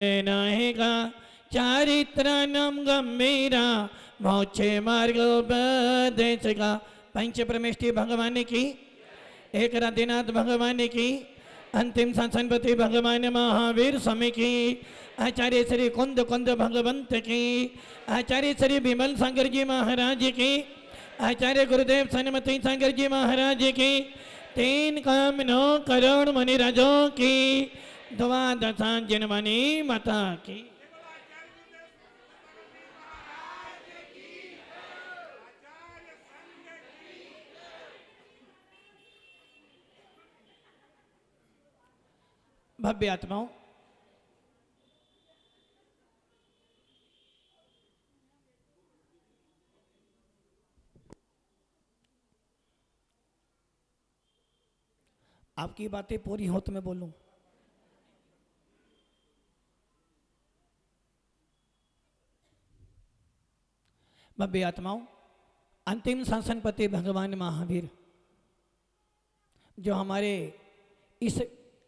नाहेगा चारित्राणां गंभीरा मोक्षे मार्गोपदेशका। पंच परमेष्टि भगवान की, एक राधिनाथ भगवान की, अंतिम शासनपति भगवान महावीर स्वामी की, आचार्य श्री कुंद कुंद भगवंत की, आचार्य श्री विमल सागर जी महाराज की, आचार्य गुरुदेव सन्मति सागर जी महाराज की, 3 काम 9 करोड़ मुनिराजों की, द्वादशा जनमनी माता की। भव्य आत्माओं, आपकी बातें पूरी हो तो मैं बोलूं। भव्य आत्माओं, अंतिम शासनपति भगवान महावीर जो हमारे इस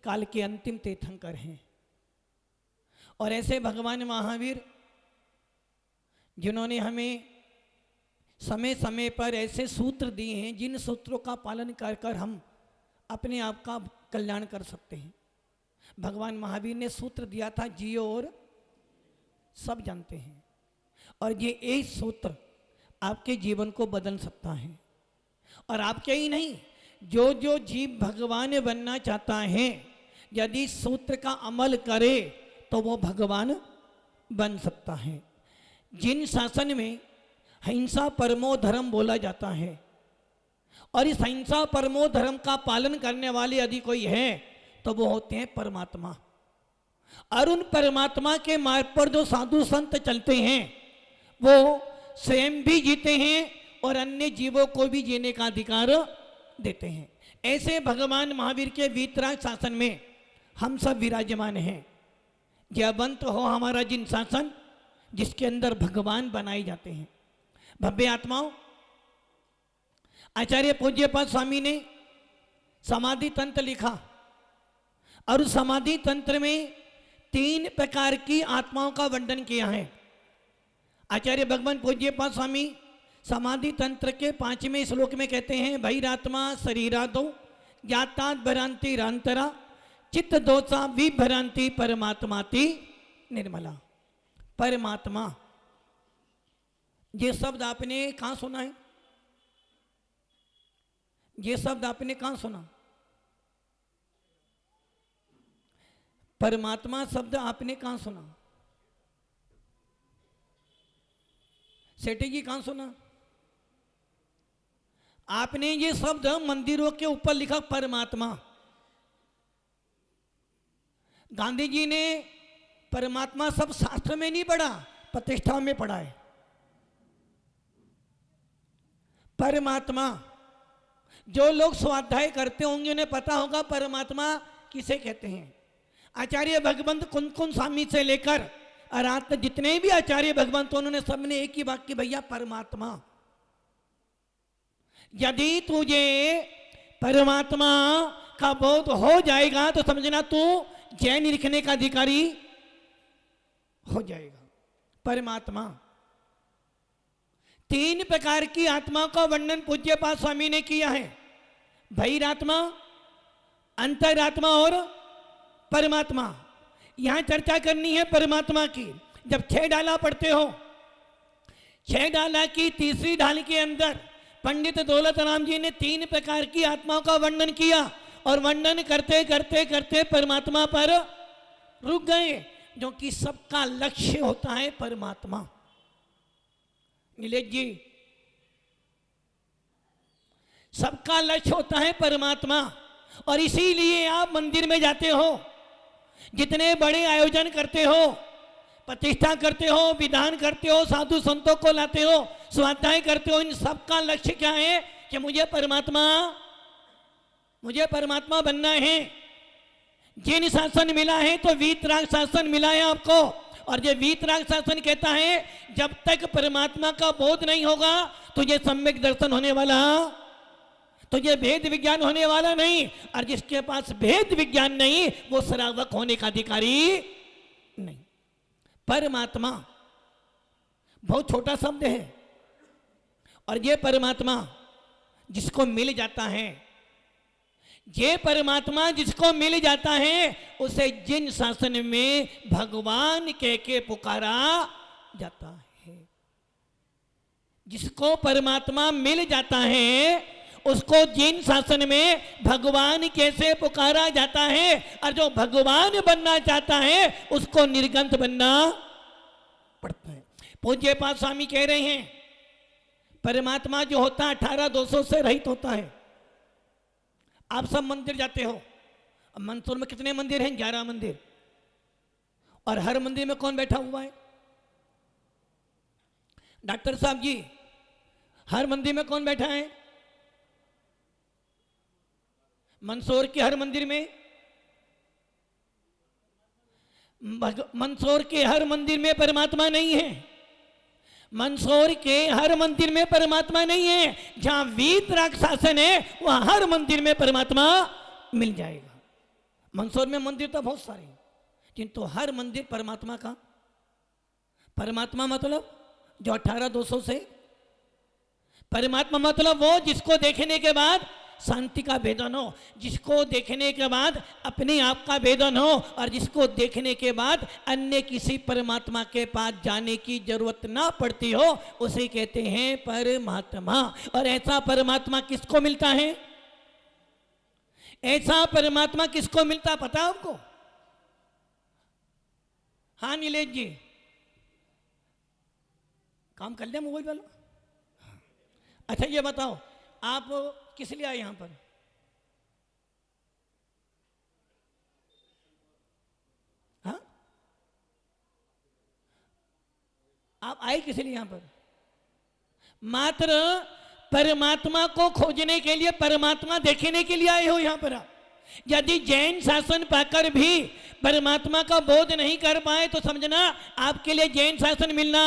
काल के अंतिम तीर्थंकर हैं, और ऐसे भगवान महावीर जिन्होंने हमें समय समय पर ऐसे सूत्र दिए हैं जिन सूत्रों का पालन कर कर हम अपने आप का कल्याण कर सकते हैं। भगवान महावीर ने सूत्र दिया था, जियो और सब जानते हैं, और ये एक सूत्र आपके जीवन को बदल सकता है। और आपके ही नहीं, जो जो जीव भगवान बनना चाहता है, यदि सूत्र का अमल करे तो वो भगवान बन सकता है। जिन शासन में हिंसा परमो धर्म बोला जाता है, और इस हिंसा परमो धर्म का पालन करने वाले यदि कोई है तो वो होते हैं परमात्मा। और उन परमात्मा के मार्ग पर जो साधु संत चलते हैं वो स्वयं भी जीते हैं और अन्य जीवों को भी जीने का अधिकार देते हैं। ऐसे भगवान महावीर के वीतराग शासन में हम सब विराजमान हैं। जयवंत हो हमारा जिन शासन जिसके अंदर भगवान बनाए जाते हैं। भव्य आत्माओं, आचार्य पूज्यपाद स्वामी ने समाधि तंत्र लिखा, और उस समाधि तंत्र में 3 प्रकार की आत्माओं का वर्णन किया है। आचार्य भगवान पूज्यपाद स्वामी समाधि तंत्र के 5वें श्लोक में कहते हैं, भैरात्मा शरीरादो ज्ञातात भरांति रांतरा चित्त दोषा विभरांति परमात्माति निर्मला। परमात्मा, ये शब्द आपने कहाँ सुना है? ये शब्द आपने कहाँ सुना? परमात्मा शब्द आपने कहाँ सुना? सेठी जी कहाँ सुना? आपने ये शब्द मंदिरों के ऊपर लिखा परमात्मा। गांधी जी ने परमात्मा सब शास्त्र में नहीं पढ़ा, प्रतिष्ठा में पढ़ा है। परमात्मा, जो लोग स्वाध्याय करते होंगे उन्हें पता होगा परमात्मा किसे कहते हैं। आचार्य भगवंत कुंद स्वामी से लेकर और आज तक जितने भी आचार्य भगवंत उन्होंने सबने एक ही बात की, भैया परमात्मा। यदि तुझे परमात्मा का बोध हो जाएगा तो समझना तू जैन लिखने का अधिकारी हो जाएगा। परमात्मा, 3 प्रकार की आत्मा का वर्णन पूज्यपाद स्वामी ने किया है, बहिरात्मा, अंतरात्मा और परमात्मा। यहां चर्चा करनी है परमात्मा की। जब 6 डाला पढ़ते हो, 6 डाला की तीसरी ढाल के अंदर पंडित दौलत राम जी ने 3 प्रकार की आत्माओं का वर्णन किया, और वर्णन करते करते करते परमात्मा पर रुक गए, जो कि सबका लक्ष्य होता है परमात्मा। नीलेश जी, सबका लक्ष्य होता है परमात्मा, और इसीलिए आप मंदिर में जाते हो, जितने बड़े आयोजन करते हो, प्रतिष्ठा करते हो, विधान करते हो, साधु संतों को लाते हो, स्वाध्याय करते हो, इन सबका लक्ष्य क्या है कि मुझे परमात्मा बनना है। जिन शासन मिला है तो वीतराग शासन मिला है आपको, और ये वीतराग शासन कहता है जब तक परमात्मा का बोध नहीं होगा तुझे सम्यक दर्शन होने वाला, तुझे भेद विज्ञान होने वाला नहीं, और जिसके पास भेद विज्ञान नहीं वो श्रावक होने का अधिकारी नहीं। परमात्मा बहुत छोटा शब्द है, और ये परमात्मा जिसको मिल जाता है, ये परमात्मा जिसको मिल जाता है उसे जिन शासन में भगवान कह के पुकारा जाता है। जिसको परमात्मा मिल जाता है उसको जिन शासन में भगवान कैसे पुकारा जाता है, और जो भगवान बनना चाहता है उसको निर्गंथ बनना पड़ता है। पूज्य पाद स्वामी कह रहे हैं परमात्मा जो होता है 18 दोषों से रहित होता है। आप सब मंदिर जाते हो, अब मंदसौर में कितने मंदिर हैं? 11 मंदिर। और हर मंदिर में कौन बैठा हुआ है? डॉक्टर साहब जी, हर मंदिर में कौन बैठा है? मंदसौर के हर मंदिर में, मंदसौर के हर मंदिर में परमात्मा नहीं है। मंदसौर के हर मंदिर में परमात्मा नहीं है। जहां वीतराग शासन है वहां हर मंदिर में परमात्मा मिल जाएगा। मंदसौर में मंदिर तो बहुत सारे हैं, किंतु हर मंदिर परमात्मा का। परमात्मा मतलब जो 18 दोषों से, परमात्मा मतलब वो जिसको देखने के बाद शांति का भेदन हो, जिसको देखने के बाद अपने आप का भेदन हो, और जिसको देखने के बाद अन्य किसी परमात्मा के पास जाने की जरूरत ना पड़ती हो, उसे कहते हैं परमात्मा। और ऐसा परमात्मा किसको मिलता है? ऐसा परमात्मा किसको मिलता पता आपको? हाँ नीलेश जी, काम कर लिया मोबाइल वाला? अच्छा ये बताओ, आप किस लिए आए यहां पर? हाँ, आप आए किस लिए यहां पर? मात्र परमात्मा को खोजने के लिए, परमात्मा देखने के लिए आए हो यहां पर आप। यदि जैन शासन पाकर भी परमात्मा का बोध नहीं कर पाए तो समझना आपके लिए जैन शासन मिलना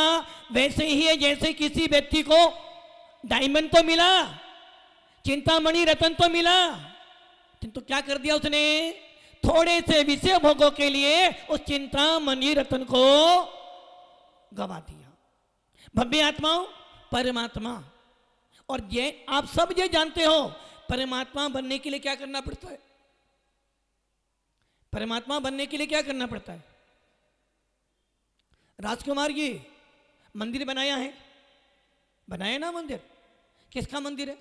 वैसे ही है जैसे किसी व्यक्ति को डायमंड तो मिला, चिंतामणि रतन तो मिला, किंतु क्या कर दिया उसने? थोड़े से विषय भोगों के लिए उस चिंतामणि रतन को गवा दिया। भव्य आत्माओं, परमात्मा, और ये आप सब ये जानते हो परमात्मा बनने के लिए क्या करना पड़ता है? परमात्मा बनने के लिए क्या करना पड़ता है? राजकुमार जी मंदिर बनाया है, बनाया ना मंदिर? किसका मंदिर है?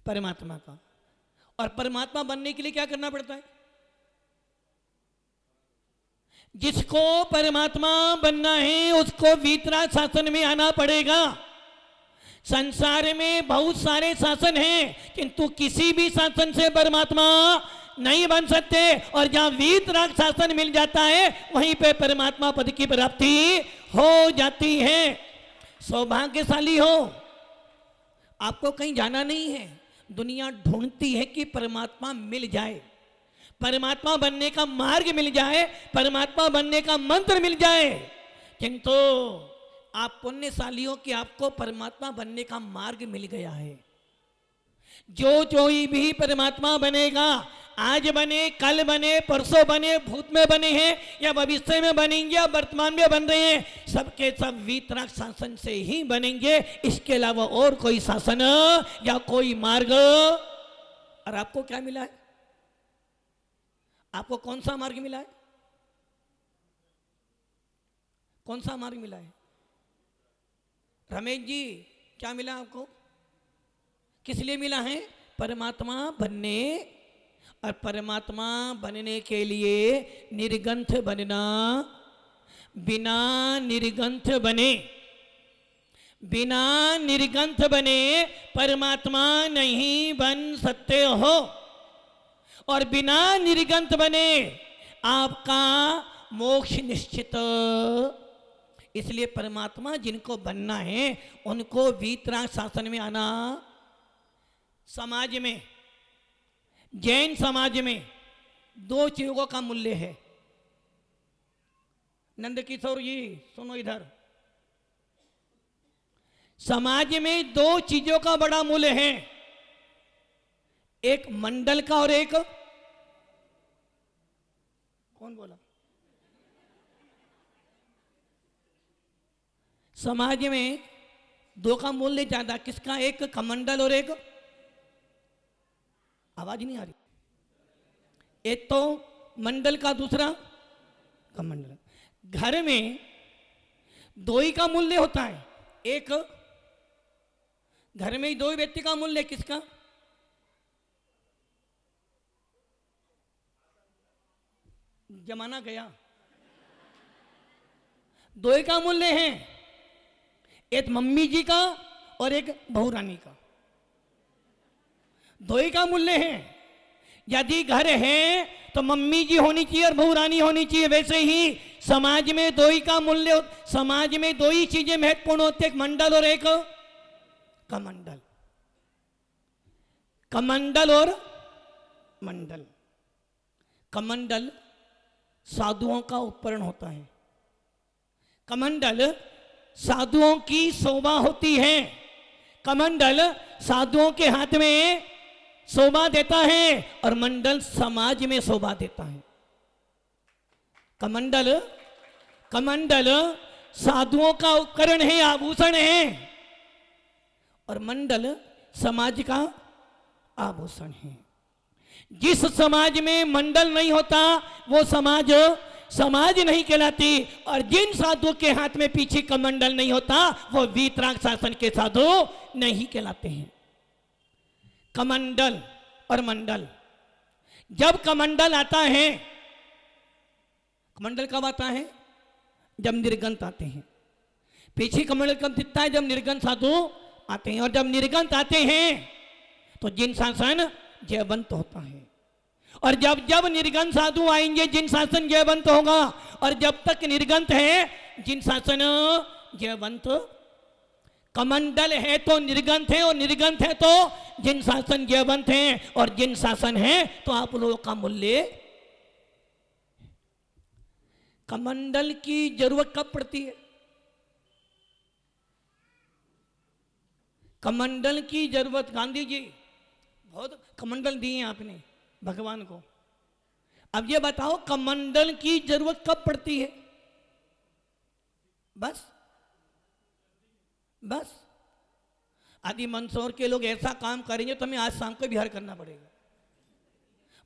परमात्मा का। और परमात्मा बनने के लिए क्या करना पड़ता है? जिसको परमात्मा बनना है उसको वीतराग शासन में आना पड़ेगा। संसार में बहुत सारे शासन हैं, किंतु किसी भी शासन से परमात्मा नहीं बन सकते। और जहां वीतराग शासन मिल जाता है वहीं पे परमात्मा पद की प्राप्ति हो जाती है। सौभाग्यशाली हो, आपको कहीं जाना नहीं है। दुनिया ढूंढती है कि परमात्मा मिल जाए, परमात्मा बनने का मार्ग मिल जाए, परमात्मा बनने का मंत्र मिल जाए, किंतु आप पुण्यशाली हो कि आपको परमात्मा बनने का मार्ग मिल गया है। जो कोई भी परमात्मा बनेगा, आज बने, कल बने, परसों बने, भूत में बने हैं या भविष्य में बनेंगे या वर्तमान में बन रहे हैं, सबके सब वीतराग शासन से ही बनेंगे। इसके अलावा और कोई शासन या कोई मार्ग। और आपको क्या मिला है? आपको कौन सा मार्ग मिला है? कौन सा मार्ग मिला है? रमेश जी क्या मिला आपको? किस लिए मिला है? परमात्मा बनने, और परमात्मा बनने के लिए निर्गंथ बनना। बिना निर्गंथ बने, बिना निर्गंथ बने परमात्मा नहीं बन सकते हो। और बिना निर्गंथ बने आपका मोक्ष निश्चित। इसलिए परमात्मा जिनको बनना है उनको वीतराग शासन में आना। समाज में, जैन समाज में 2 चीजों का मूल्य है। नंद किशोर जी सुनो इधर, समाज में 2 चीजों का बड़ा मूल्य है, एक मंडल का और एक कौन बोला? समाज में दो का मूल्य ज्यादा, किसका? एक कमंडल और एक, आवाज नहीं आ रही, एक तो मंडल का, दूसरा कमंडल। घर में दो ही का मूल्य होता है, एक घर में ही दो ही व्यक्ति का मूल्य, किसका? जमाना गया, दो ही का मूल्य है, एक मम्मी जी का और एक बहू रानी का, दो ही का मूल्य है। यदि घर है तो मम्मी जी होनी चाहिए और बहू रानी होनी चाहिए, वैसे ही समाज में दो ही का मूल्य, समाज में दो ही चीजें महत्वपूर्ण होती है, एक मंडल और एक कमंडल। कमंडल और मंडल। कमंडल साधुओं का उपकरण होता है, कमंडल साधुओं की शोभा होती है, कमंडल साधुओं के हाथ में शोभा देता है और मंडल समाज में शोभा देता है। कमंडल, कमंडल साधुओं का उपकरण है, आभूषण है, और मंडल समाज का आभूषण है। जिस समाज में मंडल नहीं होता वो समाज समाज नहीं कहलाती, और जिन साधुओं के हाथ में पीछे कमंडल नहीं होता वो वीतराग शासन के साधु नहीं कहलाते हैं। कमंडल और मंडल, जब कमंडल आता है, कमंडल कब आता है? जब निर्गंत आते हैं। पीछे कमंडल कब दिखता है? जब निर्गंत साधु आते हैं, और जब निर्गंत आते हैं तो जिन शासन जयवंत होता है, और जब जब निर्गंत साधु आएंगे जिन शासन जयवंत होगा, और जब तक निर्गंत है जिन शासन जयवंत। कमंडल है तो निर्गंत है, और निर्गंत है तो जिन शासन जयवंत है, और जिन शासन है तो आप लोगों का मूल्य। कमंडल की जरूरत कब पड़ती है? कमंडल की जरूरत, गांधी जी बहुत कमंडल दिए आपने भगवान को, अब ये बताओ कमंडल की जरूरत कब पड़ती है? बस बस आदि मंदसौर के लोग ऐसा काम करेंगे तो हमें आज शाम को बिहार करना पड़ेगा।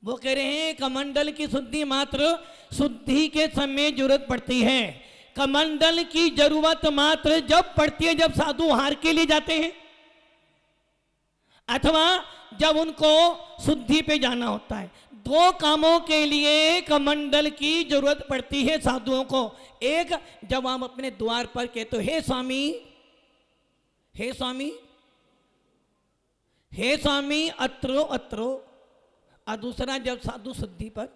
वो कह रहे हैं कमंडल की शुद्धि मात्र शुद्धि के समय जरूरत पड़ती है। कमंडल की जरूरत मात्र जब पड़ती है जब साधु हार के लिए जाते हैं, अथवा जब उनको शुद्धि पे जाना होता है। दो कामों के लिए कमंडल की जरूरत पड़ती है साधुओं को। एक, जब हम अपने द्वार पर कहते हे स्वामी, हे स्वामी, हे स्वामी अत्रो अत्रो, और दूसरा जब साधु शुद्धि पर।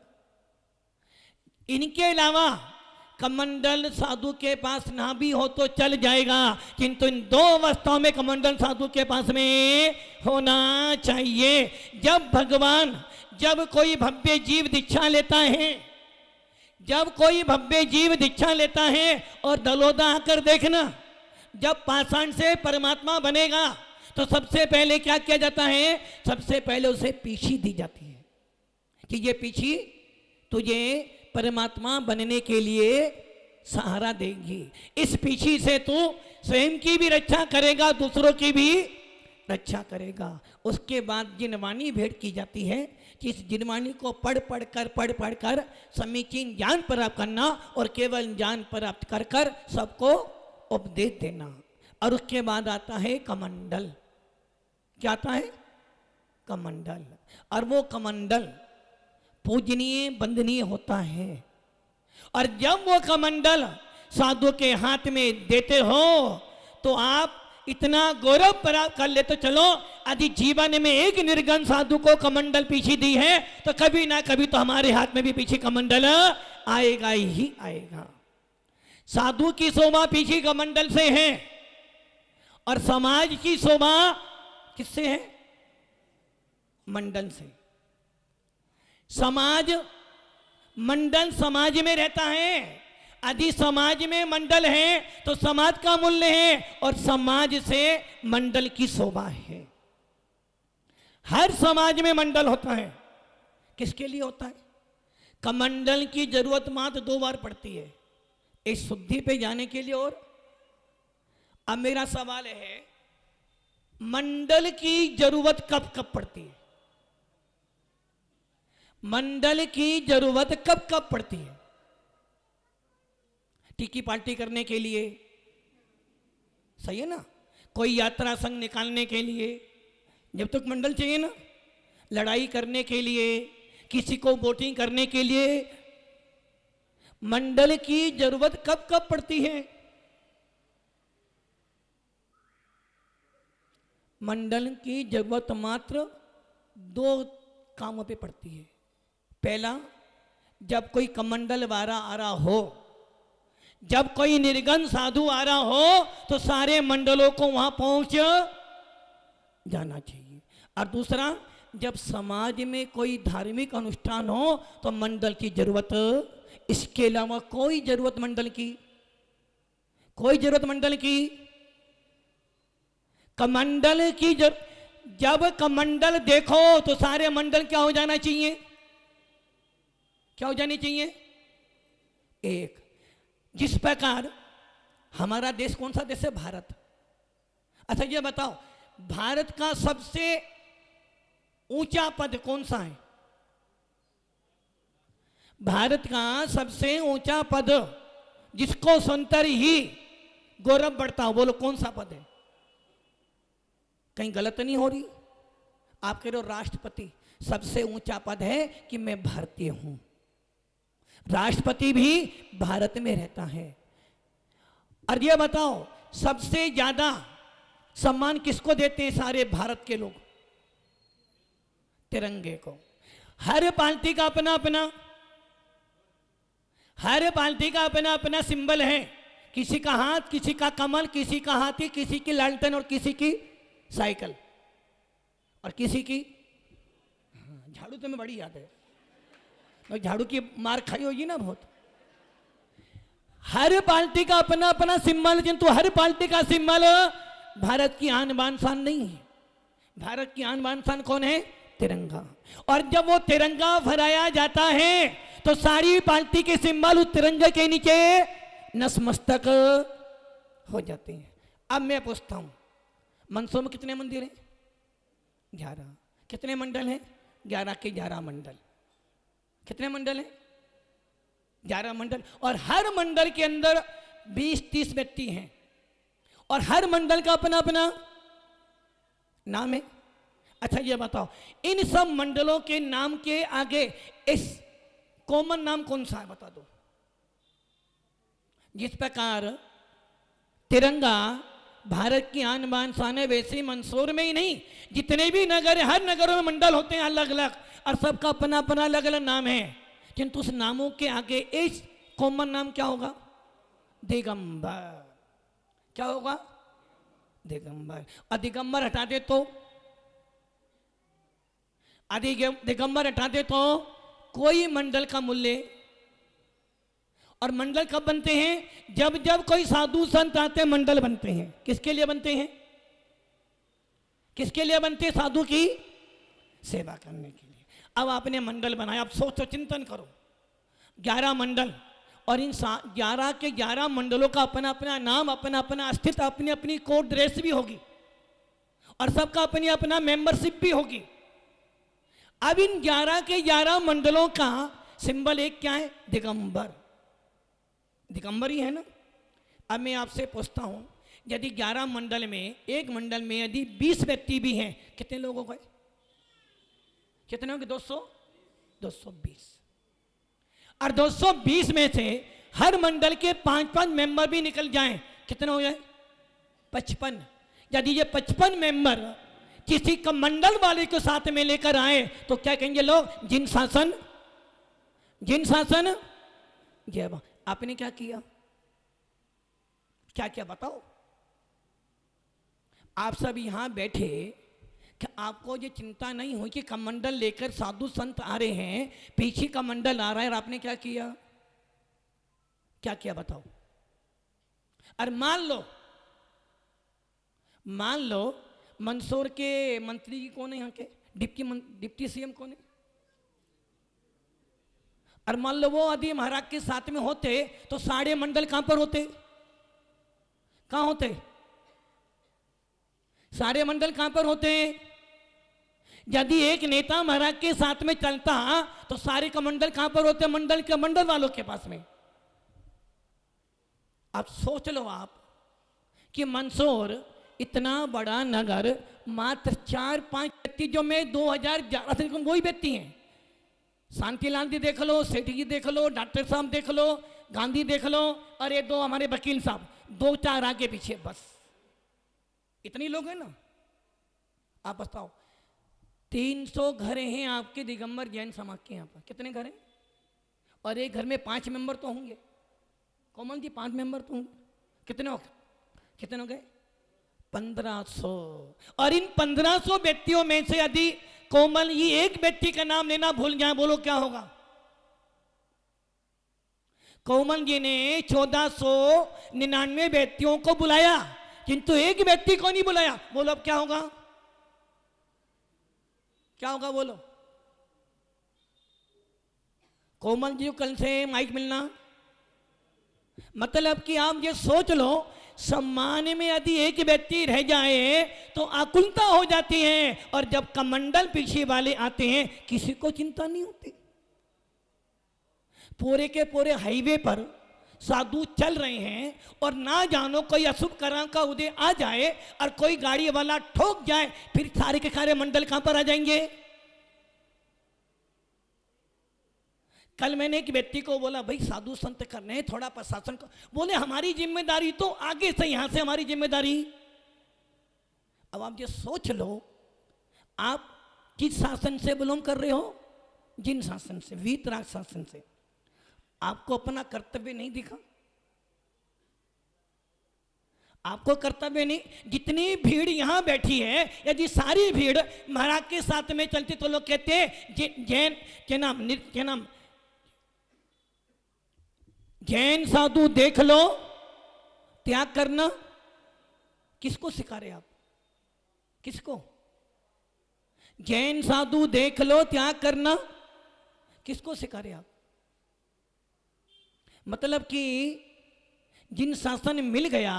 इनके अलावा कमंडल साधु के पास ना भी हो तो चल जाएगा, किंतु इन दो अवस्थाओं में कमंडल साधु के पास में होना चाहिए। जब भगवान, जब कोई भव्य जीव दीक्षा लेता है, जब कोई भव्य जीव दीक्षा लेता है, और दलोदा आकर देखना, जब पाषाण से परमात्मा बनेगा तो सबसे पहले क्या किया जाता है? सबसे पहले उसे पीछी दी जाती है कि ये पीछी तुझे परमात्मा बनने के लिए सहारा देगी। इस पीछी से तू स्वयं की भी रक्षा करेगा, दूसरों की भी रक्षा करेगा। उसके बाद जिनवाणी भेंट की जाती है कि इस जिनवाणी को पढ़ पढ़ कर समीचीन ज्ञान प्राप्त करना, और केवल ज्ञान प्राप्त कर कर सबको उपदेश देना। और उसके बाद आता है कमंडल। क्या आता है? कमंडल। और वो कमंडल पूजनीय वंदनीय होता है, और जब वो कमंडल साधु के हाथ में देते हो तो आप इतना गौरव प्राप्त कर ले। तो चलो यदि जीवन में एक निर्गन साधु को कमंडल पीछे दी है तो कभी ना कभी तो हमारे हाथ में भी पीछे कमंडल आएगा ही आएगा। साधु की शोभा पीछे कमंडल से है, और समाज की शोभा किससे है? मंडल से। समाज, मंडल समाज में रहता है। यदि समाज में मंडल है तो समाज का मूल्य है, और समाज से मंडल की शोभा है। हर समाज में मंडल होता है। किसके लिए होता है? कमंडल की जरूरत मात्र 2 बार पड़ती है, इस शुद्धि पे जाने के लिए। और अब मेरा सवाल है, मंडल की जरूरत कब कब पड़ती है? मंडल की जरूरत कब कब पड़ती है? टिकी पार्टी करने के लिए, सही है ना? कोई यात्रा संघ निकालने के लिए जब तक मंडल चाहिए ना, लड़ाई करने के लिए, किसी को वोटिंग करने के लिए मंडल की जरूरत कब कब पड़ती है? मंडल की जरूरत मात्र 2 कामों पे पड़ती है। पहला, जब कोई कमंडल वाला आ रहा हो, जब कोई निर्गन साधु आ रहा हो तो सारे मंडलों को वहां पहुंच जाना चाहिए। और दूसरा, जब समाज में कोई धार्मिक अनुष्ठान हो तो मंडल की जरूरत, इसके अलावा कोई जरूरत मंडल की, कोई जरूरत मंडल की, कमंडल की जब कमंडल देखो तो सारे मंडल क्या हो जाना चाहिए? क्या हो जानी चाहिए? एक। जिस प्रकार हमारा देश कौन सा देश है? भारत। अच्छा ये बताओ, भारत का सबसे ऊंचा पद कौन सा है? भारत का सबसे ऊंचा पद जिसको सुनकर ही गौरव बढ़ता हो, बोलो कौन सा पद है? कहीं गलत नहीं हो रही? आप कह रहे हो राष्ट्रपति। सबसे ऊंचा पद है कि मैं भारतीय हूं। राष्ट्रपति भी भारत में रहता है। और ये बताओ, सबसे ज्यादा सम्मान किसको देते हैं सारे भारत के लोग? तिरंगे को। हर पार्टी का अपना अपना, हर पार्टी का अपना अपना सिंबल है। किसी का हाथ, किसी का कमल, किसी का हाथी, किसी की लालटेन और किसी की साइकिल, और किसी की झाड़ू। तो मैं बड़ी याद है, तो झाड़ू की मार खाई होगी ना बहुत। हर पार्टी का अपना अपना सिंबल, किंतु हर पार्टी का सिंबल भारत की आन बान शान नहीं है। भारत की आन बान शान कौन है? तिरंगा। और जब वो तिरंगा फहराया जाता है तो सारी पार्टी के सिंबल उस तिरंगे के नीचे नतमस्तक हो जाते हैं। अब मैं पूछता हूं, मंदसौर में कितने मंदिर हैं? 11। कितने मंडल हैं? 11 के 11 मंडल। कितने मंडल हैं? 11 मंडल। और हर मंडल के अंदर 20-30 व्यक्ति हैं, और हर मंडल का अपना अपना नाम है। अच्छा ये बताओ, इन सब मंडलों के नाम के आगे इस कॉमन नाम कौन सा है? बता दो। जिस प्रकार तिरंगा भारत की आन बान शान है, वैसे ही मंदसौर में ही नहीं, जितने भी नगर है, हर नगरों में मंडल होते हैं अलग अलग, और सबका अपना अपना अलग अलग नाम है। किंतु उस नामों के आगे इस कॉमन नाम क्या होगा? दिगंबर। क्या होगा? दिगंबर। और दिगंबर हटा दे तो, दिगंबर हटा दे तो कोई मंडल का मूल्य। और मंडल कब बनते हैं? जब जब कोई साधु संत आते हैं मंडल बनते हैं। किसके लिए बनते हैं? किसके लिए बनते हैं? साधु की सेवा करने के लिए। अब आपने मंडल बनाया, अब सोचो, चिंतन करो। 11 मंडल, और इन 11 के 11 मंडलों का अपना अपना नाम, अपना अपना अस्तित्व, अपनी अपनी कोड ड्रेस भी होगी, और सबका अपनी अपना मेंबरशिप भी होगी। अब इन 11 के 11 मंडलों का सिंबल एक क्या है? दिगंबर। दिगंबर ही है ना। अब मैं आपसे पूछता हूं, यदि 11 मंडल में, एक मंडल में यदि 20 व्यक्ति भी हैं, कितने लोग हो गए? कितने होंगे? 220। और 220 में से हर मंडल के 5-5 मेंबर भी निकल जाएं, कितने हो जाए? 55। यदि ये 55 मेंबर किसी का मंडल वाले को साथ में लेकर आए तो क्या कहेंगे लोग? जिन शासन, जिन शासन जय। आपने क्या किया? क्या क्या बताओ? आप सब यहां बैठे, कि आपको ये चिंता नहीं हुई कि कमंडल लेकर साधु संत आ रहे हैं, पीछे का मंडल आ रहा है, और आपने क्या किया? क्या किया बताओ? और मान लो मंदसौर के मंत्री कौन है? यहाँ के डिप्टी सीएम कौन है? और मान लो वो यदि महाराज के साथ में होते तो सारे मंडल कहां पर होते? कहां होते? सारे मंडल कहां पर होते? यदि एक नेता महाराज के साथ में चलता तो सारे कमंडल कहां पर होते? मंडल के मंडल वालों के पास में। अब सोच लो आप कि मंदसौर इतना बड़ा नगर, मात्र 4-5 व्यक्ति, जो मैं 2011 से वही व्यक्ति हैं। शांतिलाल जी देख लो, सेठी जी देख लो, डॉक्टर साहब देख लो, गांधी देख लो, और ये 2 हमारे वकील साहब, 2-4 आगे पीछे, बस इतने लोग हैं ना। आप बताओ, 300 घर हैं आपके दिगंबर जैन समाज के यहाँ पर। कितने घर हैं? और एक घर में 5 मेंबर तो होंगे। कोमल जी 5 मेंबर तो होंगे। कितने हो गए? 1500। और इन 1500 व्यक्तियों में से यदि कोमल ये एक व्यक्ति का नाम लेना भूल जाए, बोलो क्या होगा? कोमल जी ने 1499 व्यक्तियों को बुलाया, किंतु एक व्यक्ति को नहीं बुलाया। बोलो अब क्या होगा? क्या होगा बोलो? कोमल जी को कल से माइक मिलना। मतलब कि आप ये सोच लो, सम्मान में यदि एक व्यक्ति रह जाए तो आकुलता हो जाती है, और जब कमंडल पीछे वाले आते हैं किसी को चिंता नहीं होती। पूरे के पूरे हाईवे पर साधु चल रहे हैं और ना जानो कोई अशुभ कर्म का उदय आ जाए और कोई गाड़ी वाला ठोक जाए, फिर सारे के सारे मंडल कहां पर आ जाएंगे? कल मैंने एक व्यक्ति को बोला, भाई साधु संत करने हैं, थोड़ा प्रशासन को। बोले हमारी जिम्मेदारी तो आगे से, यहां से हमारी जिम्मेदारी। अब आप ये सोच लो, आप किस शासन से बिलोंग कर रहे हो? जिन शासन से, वीतराग शासन से। आपको अपना कर्तव्य नहीं दिखा? आपको कर्तव्य नहीं? जितनी भीड़ यहां बैठी है, यदि सारी भीड़ महाराज के साथ में चलती तो लोग कहते हैं जैन क्या नाम जैन साधु देख लो त्याग करना। किसको सिखा रहे आप? किसको? जैन साधु देख लो त्याग करना किसको सिखा रहे आप? मतलब कि जिन शासन मिल गया,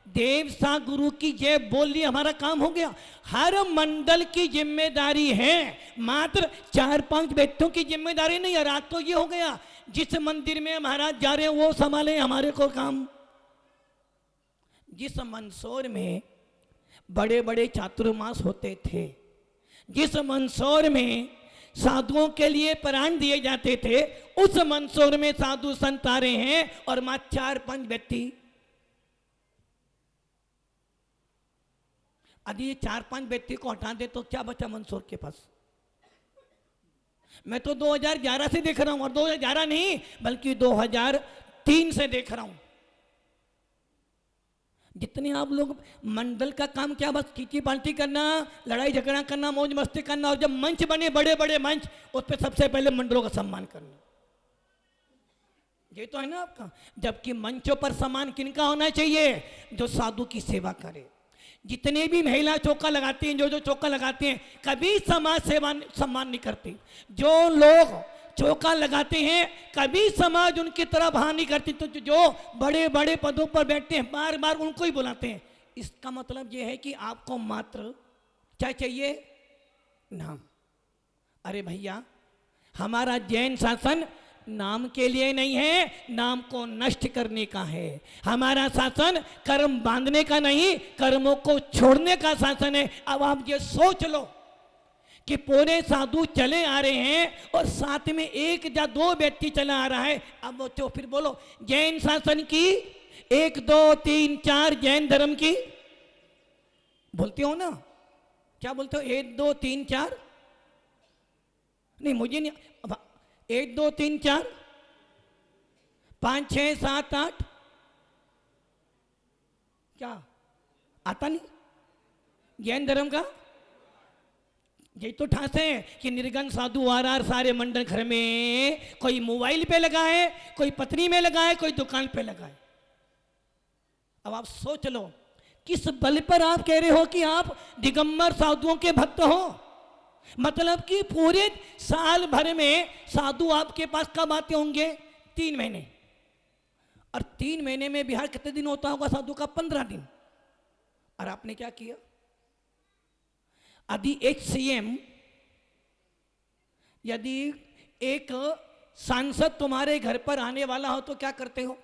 देव सा गुरु की जय बोल ली, हमारा काम हो गया। हर मंडल की जिम्मेदारी है, मात्र 4-5 व्यक्तियों की जिम्मेदारी नहीं है। रात तो ये हो गया, जिस मंदिर में महाराज जा रहे हैं वो संभाले हमारे को काम। जिस मंदसौर में बड़े बड़े चातुर्मास होते थे, जिस मंदसौर में साधुओं के लिए प्राण दिए जाते थे, उस मंदसौर में साधु संत आ रहे हैं और मात्र 4-5 व्यक्ति। यदि ये 4-5 व्यक्ति को हटा दे तो क्या बचा मंदसौर के पास? मैं तो 2011 से देख रहा हूं, और 2011 नहीं बल्कि 2003 से देख रहा हूं। जितने आप लोग मंडल का काम क्या, बस खींची पाल्टी करना, लड़ाई झगड़ा करना, मौज मस्ती करना, और जब मंच बने बड़े बड़े मंच, उस पर सबसे पहले मंडलों का सम्मान करना। ये तो है ना आपका। जबकि मंचों पर सम्मान किनका होना चाहिए? जो साधु की सेवा करे। जितने भी महिला चौका लगाती हैं, जो चौका लगाते हैं, कभी समाज सेवा सम्मान नहीं करती। जो लोग चौका लगाते हैं कभी समाज उनकी तरफ हाँ नहीं करती। तो जो बड़े बड़े पदों पर बैठते हैं बार बार उनको ही बुलाते हैं। इसका मतलब ये है कि आपको मात्र क्या चाहिए? नाम। अरे भैया, हमारा जैन शासन नाम के लिए नहीं है, नाम को नष्ट करने का है। हमारा शासन कर्म बांधने का नहीं, कर्मों को छोड़ने का शासन है। अब आप ये सोच लो कि पूरे साधु चले आ रहे हैं और साथ में 1 या 2 व्यक्ति चला आ रहा है। अब वो तो फिर बोलो, जैन शासन की 1 2 3 4 जैन धर्म की बोलते हो ना? क्या बोलते हो? 1 2 3 4 नहीं, मुझे नहीं। 1 2 3 4 5 6 7 8 क्या आता नहीं जैन धर्म का? यही तो ठास है कि निर्गन साधु आ रहा, सारे मंडल घर में, कोई मोबाइल पे लगा है, कोई पत्नी में लगा है, कोई दुकान पे लगा है। अब आप सोच लो, किस बल पर आप कह रहे हो कि आप दिगंबर साधुओं के भक्त हो? मतलब कि पूरे साल भर में साधु आपके पास कब आते होंगे? 3 महीने। और 3 महीने में बिहार कितने दिन होता होगा साधु का? 15 दिन। और आपने क्या किया? यदि एक सीएम, यदि एक सांसद तुम्हारे घर पर आने वाला हो तो क्या करते हो?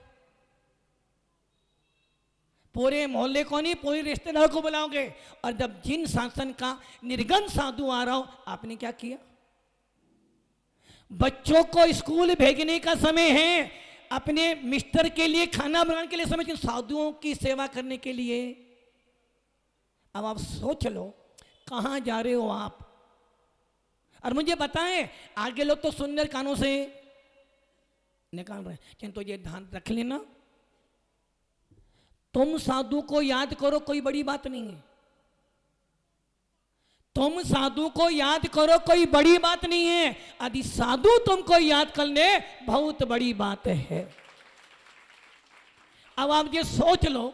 पूरे मोहल्ले को नहीं, पूरे रिश्तेदार को बुलाओगे। और जब जिन शासन का निर्गन साधु आ रहा हो, आपने क्या किया? बच्चों को स्कूल भेजने का समय है, अपने मिस्टर के लिए खाना बनाने के लिए समय, लेकिन साधुओं की सेवा करने के लिए। अब आप सोच लो कहां जा रहे हो आप। और मुझे बताएं, आगे लोग तो सुंदर कानों से निकाल रहे हैं, तो ये ध्यान रख लेना, तुम साधु को याद करो, कोई बड़ी बात नहीं है। तुम साधु को याद करो, कोई बड़ी बात नहीं है। यदि साधु तुमको याद कर ले, बहुत बड़ी बात है। अब आप ये सोच लो,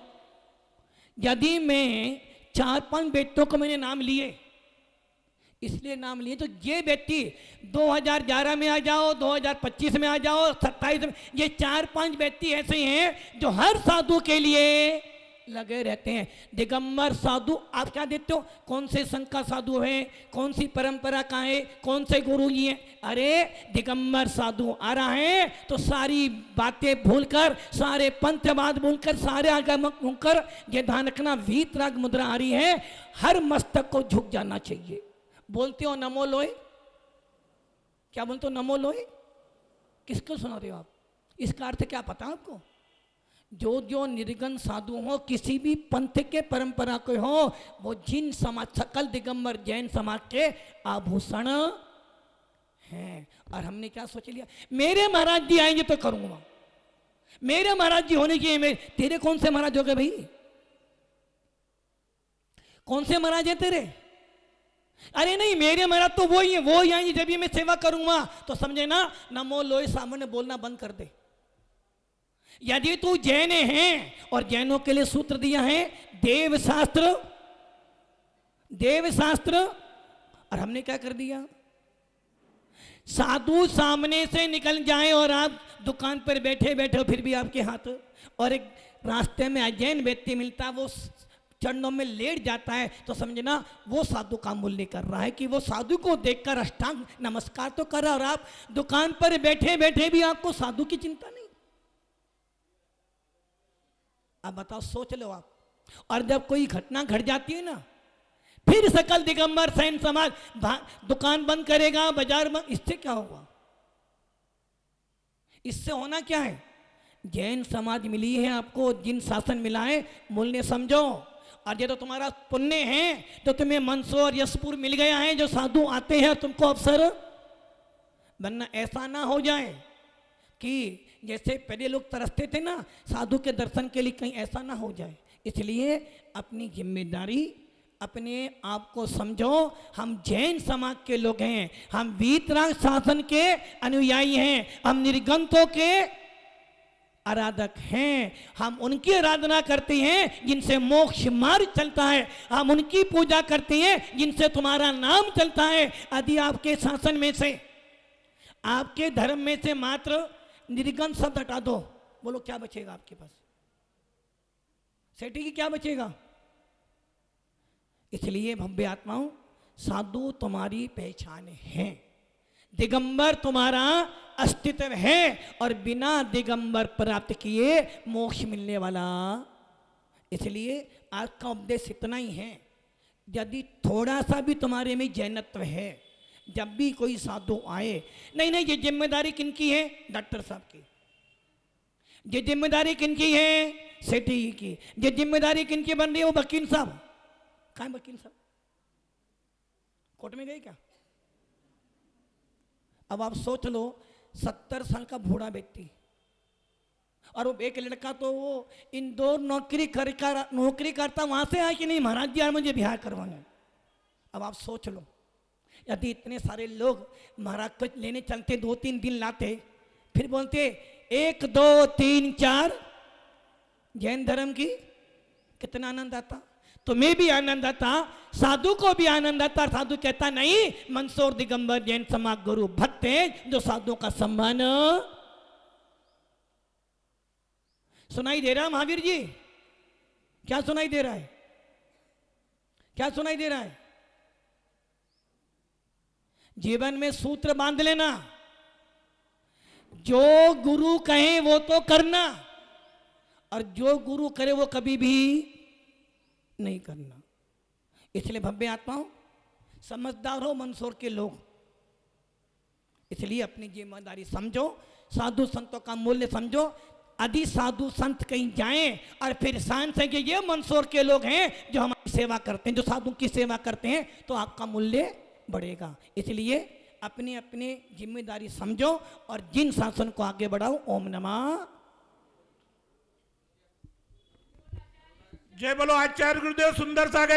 यदि मैं 4-5 बेटों को मैंने नाम लिए, इसलिए नाम लिए, तो ये व्यक्ति 2011 में आ जाओ, 2025 में आ जाओ, 27 में, ये 4-5 व्यक्ति ऐसे हैं जो हर साधु के लिए लगे रहते हैं। दिगंबर साधु, आप क्या देते हो? कौन से संघ का साधु है, कौन सी परंपरा का है, कौन से गुरु जी हैं? अरे दिगंबर साधु आ रहा है तो सारी बातें भूलकर, सारे पंथवाद भूलकर, सारे आगम भूलकर, ये ध्यान रखना, वीतराग मुद्रा आ रही है, हर मस्तक को झुक जाना चाहिए। बोलते हो नमो लोए, क्या बोलते हो? नमो लोए। किसको सुना रहे हो आप? इसका अर्थ क्या पता आपको? जो जो निर्गन साधु हो, किसी भी पंथ के परंपरा के हो, वो जिन समाज, सकल दिगंबर जैन समाज के आभूषण हैं। और हमने क्या सोच लिया, मेरे महाराज जी आएंगे तो करूंगा, मेरे महाराज जी होने की। तेरे कौन से महाराज हो गए भाई? कौन से महाराज है तेरे? अरे नहीं, मेरे महाराज तो वो ही है, वो ही आएंगे जब भी मैं सेवा करूंगा। तो समझे ना, नमो लोए सामने बोलना बंद कर दे। यदि तू जैन है, और जैनों के लिए सूत्र दिया है देव शास्त्र, देव शास्त्र, और हमने क्या कर दिया? साधु सामने से निकल जाए और आप दुकान पर बैठे बैठे फिर भी आपके हाथ, और एक रास्ते में अजैन व्यक्ति मिलता, वो चरणों में लेट जाता है, तो समझना वो साधु का मूल्य कर रहा है, कि वो साधु को देखकर अष्टांग नमस्कार तो कर रहा, और आप दुकान पर बैठे बैठे भी आपको साधु की चिंता नहीं। अब बताओ, सोच लो आप। और जब कोई घटना घट जाती है ना, फिर सकल दिगंबर सैन समाज दुकान बंद करेगा, बाजार बंद, इससे क्या होगा? इससे होना क्या है? जैन समाज मिली है आपको, जिन शासन मिला है, मूल्य समझो। और ये तो तुम्हारा पुण्य है, तो तुम्हें मंदसौर यशपुर मिल गया है, जो साधु आते हैं तुमको अवसर, वरना ऐसा ना हो जाए कि जैसे पहले लोग तरसते थे ना साधु के दर्शन के लिए, कहीं ऐसा ना हो जाए। इसलिए अपनी जिम्मेदारी, अपने आप को समझो। हम जैन समाज के लोग हैं, हम वीतराग शासन के अनुयायी हैं, हम निर्गंतों के आराधक हैं। हम उनकी आराधना करते हैं जिनसे मोक्ष मार्ग चलता है, हम उनकी पूजा करते हैं जिनसे तुम्हारा नाम चलता है। यदि आपके शासन में से, आपके धर्म में से मात्र निर्गन शब्द हटा दो, बोलो क्या बचेगा आपके पास? सेठी की क्या बचेगा? इसलिए भव्य आत्माओं, साधु तुम्हारी पहचान है, दिगंबर तुम्हारा अस्तित्व है, और बिना दिगंबर प्राप्त किए मोक्ष मिलने वाला। इसलिए आज का उपदेश इतना ही है, यदि थोड़ा सा भी तुम्हारे में जैनत्व है, जब भी कोई साधु आए, नहीं नहीं, ये जिम्मेदारी किनकी है? डॉक्टर साहब की। ये जिम्मेदारी किनकी है? सेठी की। ये जिम्मेदारी किनकी बन रही है? वो वकील साहब। कहाँ है वकील साहब? कोर्ट में गए क्या? अब आप सोच लो, 70 साल का बूढ़ा व्यक्ति, और वो एक लड़का तो वो इंदौर नौकरी करता, वहां से आया कि नहीं महाराज जी यार मुझे बिहार करवाना। अब आप सोच लो, यदि इतने सारे लोग महाराज को लेने चलते, 2-3 दिन लाते, फिर बोलते 1 2 3 4 जैन धर्म की, कितना आनंद आता। तुम्हें भी आनंद आता, साधु को भी आनंद आता। साधु कहता नहीं, मंदसौर दिगंबर जैन समाज गुरु भक्त है जो साधुओं का सम्मान। सुनाई दे रहा है महावीर जी? क्या सुनाई दे रहा है? क्या सुनाई दे रहा है? जीवन में सूत्र बांध लेना, जो गुरु कहे वो तो करना, और जो गुरु करे वो कभी भी नहीं करना। इसलिए भव्य आत्माओं, समझदार हो मंदसौर के लोग, इसलिए अपनी जिम्मेदारी समझो, साधु संतों का मूल्य समझो। यदि साधु संत कहीं जाएं और फिर शांत है कि ये मंदसौर के लोग हैं जो हमारी सेवा करते हैं, जो साधु की सेवा करते हैं, तो आपका मूल्य बढ़ेगा। इसलिए अपने अपने जिम्मेदारी समझो और जिन शासन को आगे बढ़ाओ। ओम नमः। जय बोलो आचार्य गुरुदेव सुंदर सागर